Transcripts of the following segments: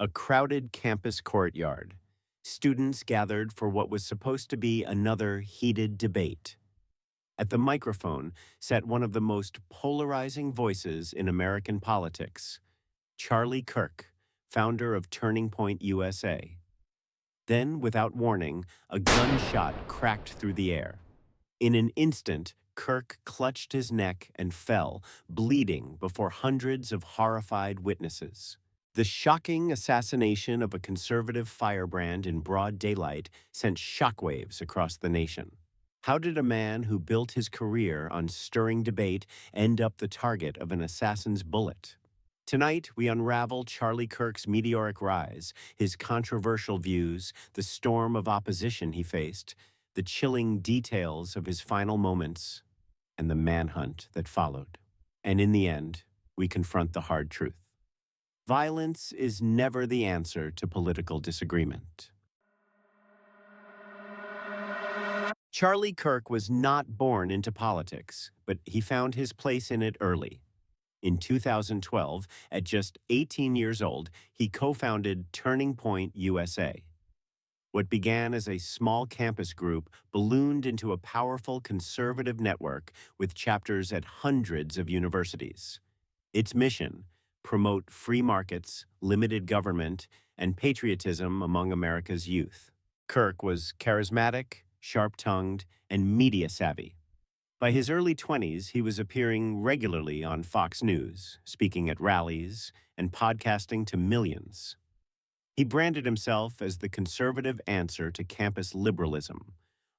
A crowded campus courtyard. Students gathered for what was supposed to be another heated debate. At the microphone sat one of the most polarizing voices in American politics, Charlie Kirk, founder of Turning Point USA. Then, without warning, a gunshot cracked through the air. In an instant, Kirk clutched his neck and fell, bleeding before hundreds of horrified witnesses. The shocking assassination of a conservative firebrand in broad daylight sent shockwaves across the nation. How did a man who built his career on stirring debate end up the target of an assassin's bullet? Tonight, we unravel Charlie Kirk's meteoric rise, his controversial views, the storm of opposition he faced, the chilling details of his final moments, and the manhunt that followed. And in the end, we confront the hard truth. Violence is never the answer to political disagreement. Charlie Kirk was not born into politics, but he found his place in it early. In 2012, at just 18 years old, he co-founded Turning Point USA. What began as a small campus group ballooned into a powerful conservative network with chapters at hundreds of universities. Its mission: promote free markets, limited government, and patriotism among America's youth. Kirk was charismatic, sharp-tongued, and media-savvy. By his early 20s, he was appearing regularly on Fox News, speaking at rallies, and podcasting to millions. He branded himself as the conservative answer to campus liberalism,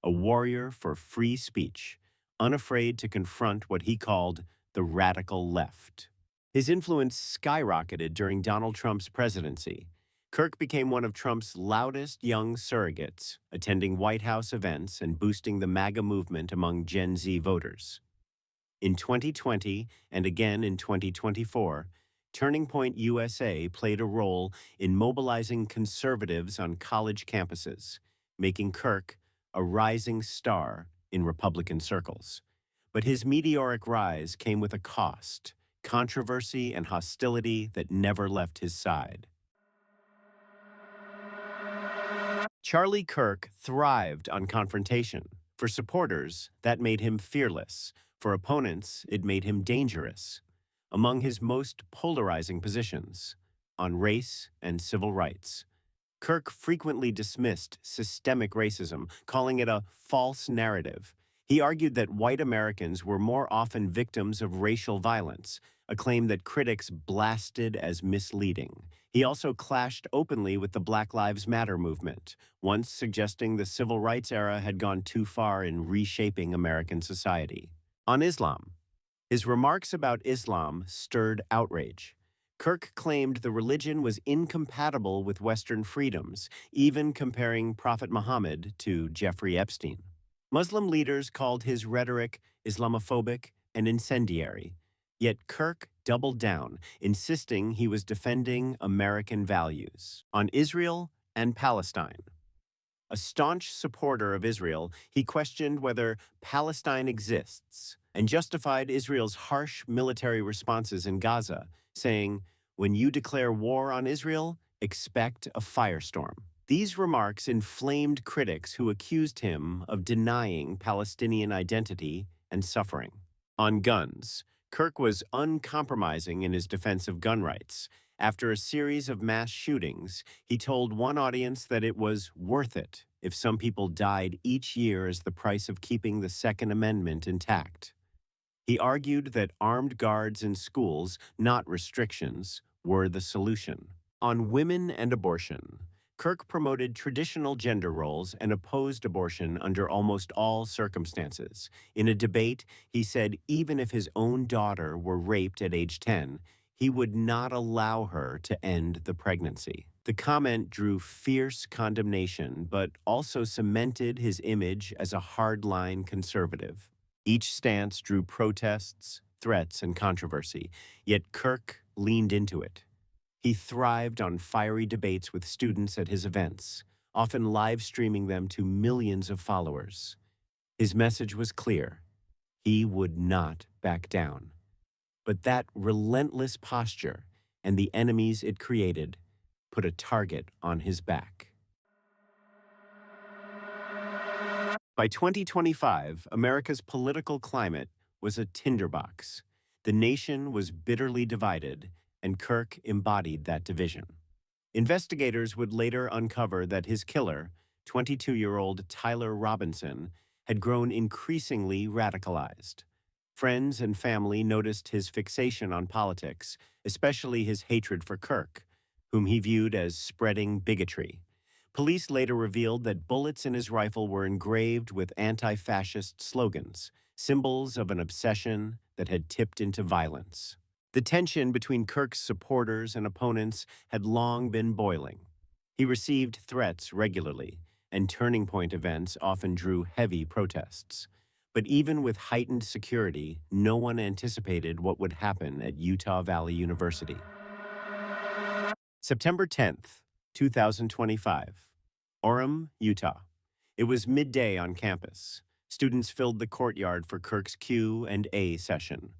a warrior for free speech, unafraid to confront what he called the radical left. His influence skyrocketed during Donald Trump's presidency. Kirk became one of Trump's loudest young surrogates, attending White House events and boosting the MAGA movement among Gen Z voters. In 2020 and again in 2024, Turning Point USA played a role in mobilizing conservatives on college campuses, making Kirk a rising star in Republican circles. But his meteoric rise came with a cost: controversy and hostility that never left his side. Charlie Kirk thrived on confrontation. For supporters, that made him fearless. For opponents, it made him dangerous. Among his most polarizing positions, on race and civil rights, Kirk frequently dismissed systemic racism, calling it a false narrative. He argued that white Americans were more often victims of racial violence, a claim that critics blasted as misleading. He also clashed openly with the Black Lives Matter movement, once suggesting the civil rights era had gone too far in reshaping American society. On Islam, his remarks about Islam stirred outrage. Kirk claimed the religion was incompatible with Western freedoms, even comparing Prophet Muhammad to Jeffrey Epstein. Muslim leaders called his rhetoric Islamophobic and incendiary, yet Kirk doubled down, insisting he was defending American values. On Israel and Palestine, a staunch supporter of Israel, he questioned whether Palestine exists and justified Israel's harsh military responses in Gaza, saying, "When you declare war on Israel, expect a firestorm." These remarks inflamed critics who accused him of denying Palestinian identity and suffering. On guns, Kirk was uncompromising in his defense of gun rights. After a series of mass shootings, he told one audience that it was worth it if some people died each year as the price of keeping the Second Amendment intact. He argued that armed guards in schools, not restrictions, were the solution. On women and abortion, Kirk promoted traditional gender roles and opposed abortion under almost all circumstances. In a debate, he said even if his own daughter were raped at age 10, he would not allow her to end the pregnancy. The comment drew fierce condemnation, but also cemented his image as a hardline conservative. Each stance drew protests, threats, and controversy, yet Kirk leaned into it. He thrived on fiery debates with students at his events, often live streaming them to millions of followers. His message was clear: he would not back down. But that relentless posture and the enemies it created put a target on his back. By 2025, America's political climate was a tinderbox. The nation was bitterly divided, and Kirk embodied that division. Investigators would later uncover that his killer, 22-year-old Tyler Robinson, had grown increasingly radicalized. Friends and family noticed his fixation on politics, especially his hatred for Kirk, whom he viewed as spreading bigotry. Police later revealed that bullets in his rifle were engraved with anti-fascist slogans, symbols of an obsession that had tipped into violence. The tension between Kirk's supporters and opponents had long been boiling. He received threats regularly, and turning point events often drew heavy protests. But even with heightened security, no one anticipated what would happen at Utah Valley University. September 10th, 2025. Orem, Utah. It was midday on campus. Students filled the courtyard for Kirk's Q&A session.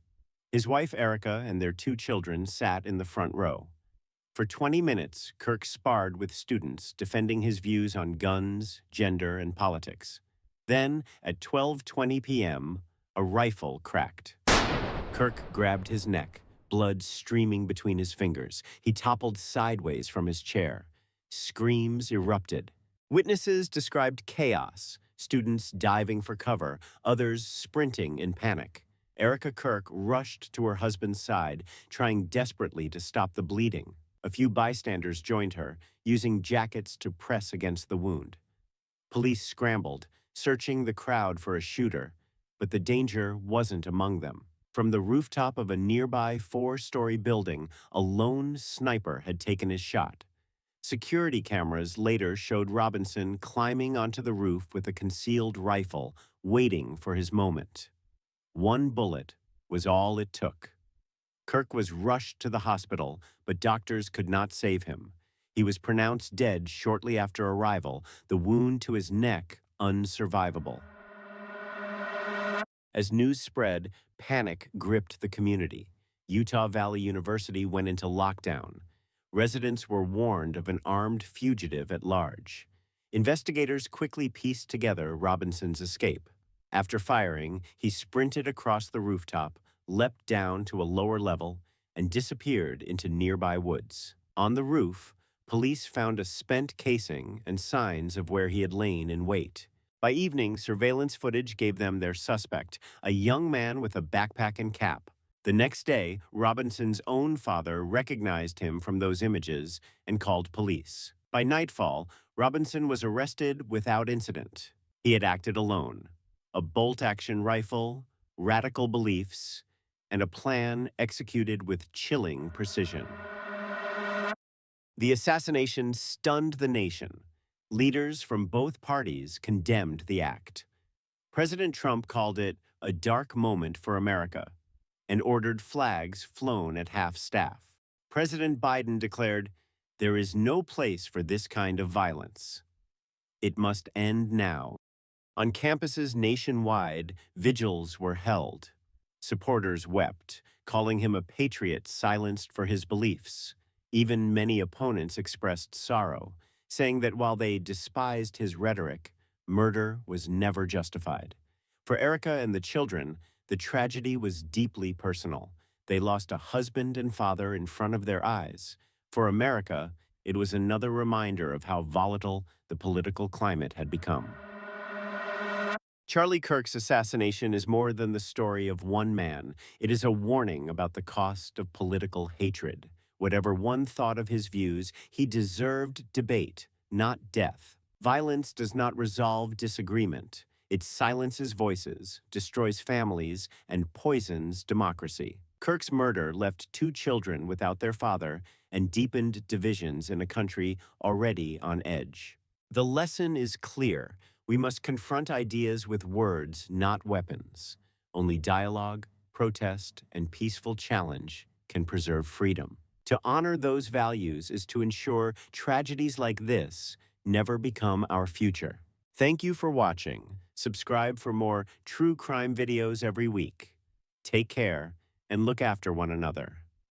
His wife Erica and their 2 children sat in the front row. For 20 minutes, Kirk sparred with students, defending his views on guns, gender, and politics. Then, at 12:20 p.m., a rifle cracked. Kirk grabbed his neck, blood streaming between his fingers. He toppled sideways from his chair. Screams erupted. Witnesses described chaos, students diving for cover, others sprinting in panic. Erica Kirk rushed to her husband's side, trying desperately to stop the bleeding. A few bystanders joined her, using jackets to press against the wound. Police scrambled, searching the crowd for a shooter, but the danger wasn't among them. From the rooftop of a nearby 4-story building, a lone sniper had taken his shot. Security cameras later showed Robinson climbing onto the roof with a concealed rifle, waiting for his moment. One bullet was all it took. Kirk was rushed to the hospital, but doctors could not save him. He was pronounced dead shortly after arrival, the wound to his neck unsurvivable. As news spread, panic gripped the community. Utah Valley University went into lockdown. Residents were warned of an armed fugitive at large. Investigators quickly pieced together Robinson's escape. After firing, he sprinted across the rooftop, leapt down to a lower level, and disappeared into nearby woods. On the roof, police found a spent casing and signs of where he had lain in wait. By evening, surveillance footage gave them their suspect, a young man with a backpack and cap. The next day, Robinson's own father recognized him from those images and called police. By nightfall, Robinson was arrested without incident. He had acted alone. A bolt-action rifle, radical beliefs, and a plan executed with chilling precision. The assassination stunned the nation. Leaders from both parties condemned the act. President Trump called it a dark moment for America and ordered flags flown at half-staff. President Biden declared, "There is no place for this kind of violence. It must end now." On campuses nationwide, vigils were held. Supporters wept, calling him a patriot silenced for his beliefs. Even many opponents expressed sorrow, saying that while they despised his rhetoric, murder was never justified. For Erica and the children, the tragedy was deeply personal. They lost a husband and father in front of their eyes. For America, it was another reminder of how volatile the political climate had become. Charlie Kirk's assassination is more than the story of one man. It is a warning about the cost of political hatred. Whatever one thought of his views, he deserved debate, not death. Violence does not resolve disagreement. It silences voices, destroys families, and poisons democracy. Kirk's murder left 2 children without their father and deepened divisions in a country already on edge. The lesson is clear. We must confront ideas with words, not weapons. Only dialogue, protest, and peaceful challenge can preserve freedom. To honor those values is to ensure tragedies like this never become our future. Thank you for watching. Subscribe for more true crime videos every week. Take care and look after one another.